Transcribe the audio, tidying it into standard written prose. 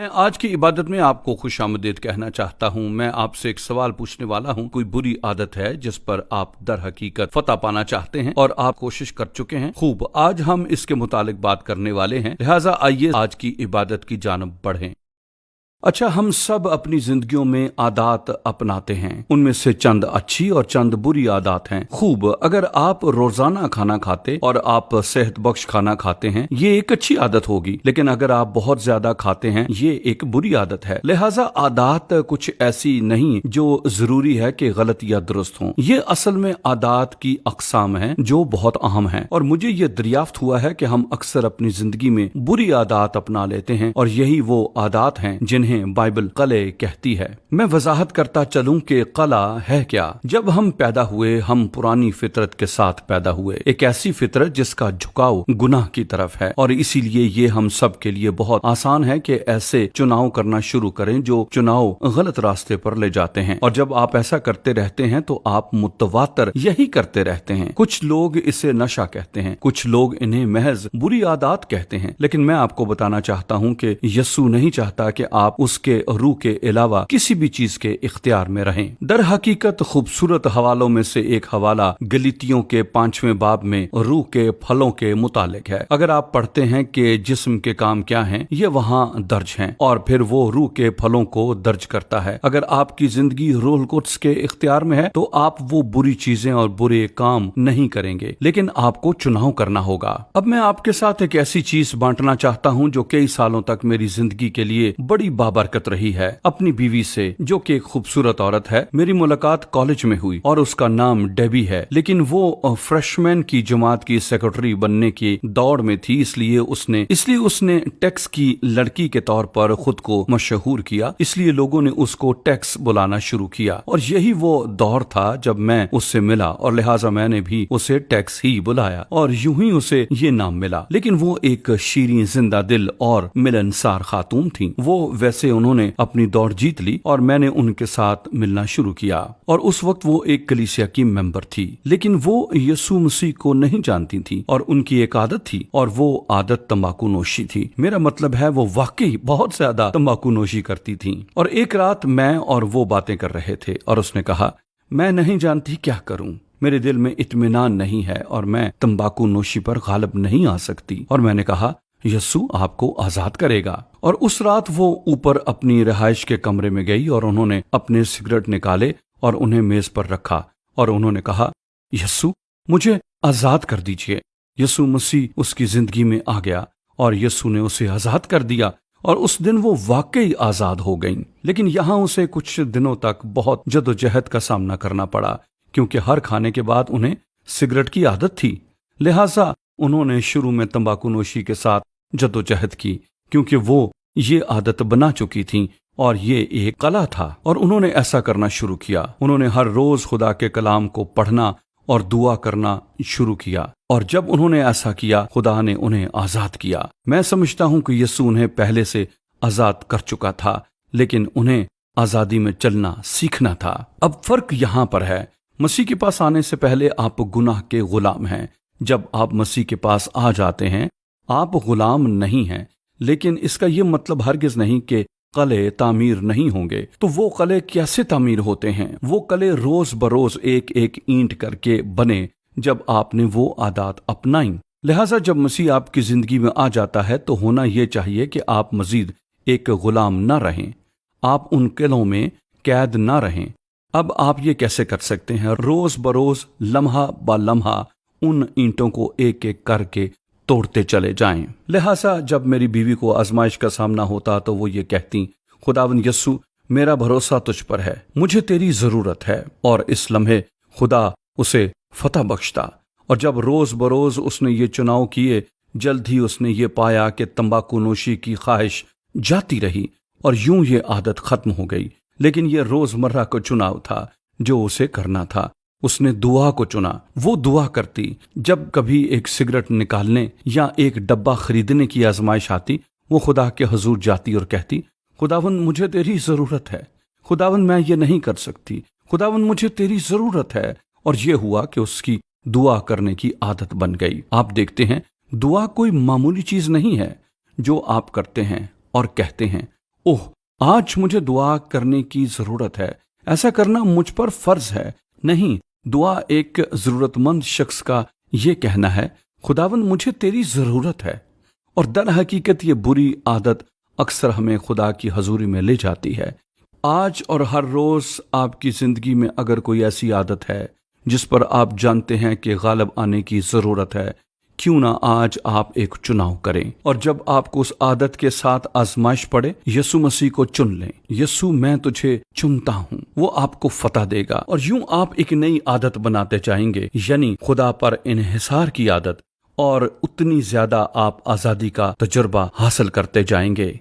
मैं आज की इबादत में आपको खुशामदीद कहना चाहता हूँ। मैं आपसे एक सवाल पूछने वाला हूँ। कोई बुरी आदत है जिस पर आप दर हकीकत फतह पाना चाहते हैं और आप कोशिश कर चुके हैं? खूब, आज हम इसके मुतालिक बात करने वाले हैं, लिहाजा आइए आज की इबादत की जानब बढ़ें। अच्छा, हम सब अपनी जिंदगियों में आदात अपनाते हैं। उनमें से चंद अच्छी और चंद बुरी आदात हैं। खूब, अगर आप रोजाना खाना खाते और आप सेहत बख्श खाना खाते हैं, ये एक अच्छी आदत होगी। लेकिन अगर आप बहुत ज्यादा खाते हैं, ये एक बुरी आदत है। लिहाजा आदात कुछ ऐसी नहीं जो जरूरी है कि गलत या दुरुस्त हों। ये असल में आदात की अकसाम है जो बहुत अहम है। और मुझे ये दरियाफ्त हुआ है कि हम अक्सर अपनी जिंदगी में बुरी आदात अपना लेते हैं और यही वो आदात हैं जिन्हें बाइबल कले कहती है। मैं वजाहत करता चलूं कि कला है क्या। जब हम पैदा हुए, हम पुरानी फितरत के साथ पैदा हुए, एक ऐसी फितरत जिसका झुकाव गुनाह की तरफ है। और इसीलिए ये हम सब के लिए बहुत आसान है कि ऐसे चुनाव करना शुरू करें जो चुनाव गलत रास्ते पर ले जाते हैं। और जब आप ऐसा करते रहते हैं तो आप मुतवातर यही करते रहते हैं। कुछ लोग इसे नशा कहते हैं, कुछ लोग इन्हें महज बुरी आदत कहते हैं। लेकिन मैं आपको बताना चाहता हूं कि यस्सु नहीं चाहता कि आप उसके रूह के अलावा किसी भी चीज के इख्तियार में रहें। दर हकीकत खूबसूरत हवालों में से एक हवाला गलीतियों के 5वें बाब में रूह के फलों के मुतालिक है। अगर आप पढ़ते हैं कि जिस्म के काम क्या हैं, ये वहाँ दर्ज हैं और फिर वो रूह के फलों को दर्ज करता है। अगर आपकी जिंदगी रूहुल कुद्स के इख्तियार में है तो आप वो बुरी चीजें और बुरे काम नहीं करेंगे, लेकिन आपको चुनाव करना होगा। अब मैं आपके साथ एक ऐसी चीज बांटना चाहता हूँ जो कई सालों तक मेरी जिंदगी के लिए बड़ी बाबरकत रही है। अपनी बीवी से, जो कि एक खूबसूरत औरत है, मेरी मुलाकात कॉलेज में हुई और उसका नाम डेबी है। लेकिन वो फ्रेशमैन की जमात की सेक्रेटरी बनने की दौड़ में थी, इसलिए उसने टेक्स की लड़की के तौर पर खुद को मशहूर किया। इसलिए लोगों ने उसको टेक्स बुलाना शुरू किया और यही वो दौर था जब मैं उससे मिला और लिहाजा मैंने भी उसे टेक्स ही बुलाया और यूं ही उसे ये नाम मिला। लेकिन वो एक शीरीं, जिंदा दिल और मिलनसार खातून थी। वो वैसे उन्होंने अपनी दौड़ जीत ली और मैंने उनके साथ मिलना शुरू किया। और उस वक्त वो एक कलीसिया की मेंबर थी, लेकिन वो यीशु मसीह को नहीं जानती थी और उनकी एक आदत थी और वो आदत तंबाकू नोशी थी। मेरा मतलब है वो वाकई बहुत ज्यादा तंबाकू नोशी करती थी। और एक रात मैं और वो बातें कर रहे थे और उसने कहा, मैं नहीं जानती क्या करूं, मेरे दिल में इत्मीनान नहीं है और मैं तंबाकू नोशी पर गालिब नहीं आ सकती। और मैंने कहा, यस्सु आपको आजाद करेगा। और उस रात वो ऊपर अपनी रिहाइश के कमरे में गई और उन्होंने अपने सिगरेट निकाले और उन्हें मेज पर रखा और उन्होंने कहा, यस्सु मुझे आजाद कर दीजिए। यस्सु मसीह उसकी जिंदगी में आ गया और यस्सु ने उसे आजाद कर दिया और उस दिन वो वाकई आजाद हो गई। लेकिन यहाँ उसे कुछ दिनों तक बहुत जदोजहद का सामना करना पड़ा, क्योंकि हर खाने के बाद उन्हें सिगरेट की आदत थी। लिहाजा उन्होंने शुरू में तंबाकू नोशी के साथ जदोजहद की, क्योंकि वो ये आदत बना चुकी थी और ये एक कला था। और उन्होंने ऐसा करना शुरू किया। उन्होंने हर रोज खुदा के कलाम को पढ़ना और दुआ करना शुरू किया और जब उन्होंने ऐसा किया, खुदा ने उन्हें आजाद किया। मैं समझता हूं कि यीशु उन्हें पहले से आजाद कर चुका था, लेकिन उन्हें आजादी में चलना सीखना था। अब फर्क यहाँ पर है, मसीह के पास आने से पहले आप गुनाह के गुलाम हैं। जब आप मसीह के पास आ जाते हैं, आप गुलाम नहीं हैं। लेकिन इसका ये मतलब हरगिज नहीं कि कले तामीर नहीं होंगे। तो वो कले कैसे तामीर होते हैं? वो कले रोज बरोज एक एक ईंट करके बने जब आपने वो आदत अपनाई। लिहाजा जब मसीह आपकी जिंदगी में आ जाता है तो होना ये चाहिए कि आप मजीद एक गुलाम न रहें, आप उन किलों में कैद न रहें। अब आप ये कैसे कर सकते हैं? रोज बरोज, लम्हा ब लम्हा उन ईंटों को एक एक करके तोड़ते चले जाएं। लिहाजा जब मेरी बीवी को आजमाइश का सामना होता तो वो ये कहती, खुदावंद यस्सु मेरा भरोसा तुझ पर है, मुझे तेरी जरूरत है। और इस लम्हे खुदा उसे फतह बख्शता। और जब रोज बरोज उसने ये चुनाव किए, जल्द ही उसने ये पाया कि तंबाकू नोशी की ख्वाहिश जाती रही और यूं ये आदत खत्म हो गई। लेकिन ये रोजमर्रा का चुनाव था जो उसे करना था। उसने दुआ को चुना। वो दुआ करती जब कभी एक सिगरेट निकालने या एक डब्बा खरीदने की आजमाइश आती, वो खुदा के हजूर जाती और कहती, खुदावंद मुझे तेरी जरूरत है, खुदावंद मैं ये नहीं कर सकती, खुदावंद मुझे तेरी जरूरत है। और ये हुआ कि उसकी दुआ करने की आदत बन गई। आप देखते हैं, दुआ कोई मामूली चीज नहीं है जो आप करते हैं और कहते हैं ओह, आज मुझे दुआ करने की जरूरत है, ऐसा करना मुझ पर फर्ज है। नहीं, दुआ एक जरूरतमंद शख्स का ये कहना है, खुदावंद मुझे तेरी जरूरत है। और दर हकीकत ये बुरी आदत अक्सर हमें खुदा की हजूरी में ले जाती है। आज और हर रोज आपकी जिंदगी में अगर कोई ऐसी आदत है जिस पर आप जानते हैं कि गालिब आने की जरूरत है, क्यों ना आज आप एक चुनाव करें, और जब आपको उस आदत के साथ आजमाइश पड़े, यीशु मसीह को चुन लें। यीशु, मैं तुझे चुनता हूँ। वो आपको फतह देगा और यूं आप एक नई आदत बनाते जाएंगे, यानी खुदा पर इन्हिसार की आदत, और उतनी ज्यादा आप आजादी का तजुर्बा हासिल करते जाएंगे।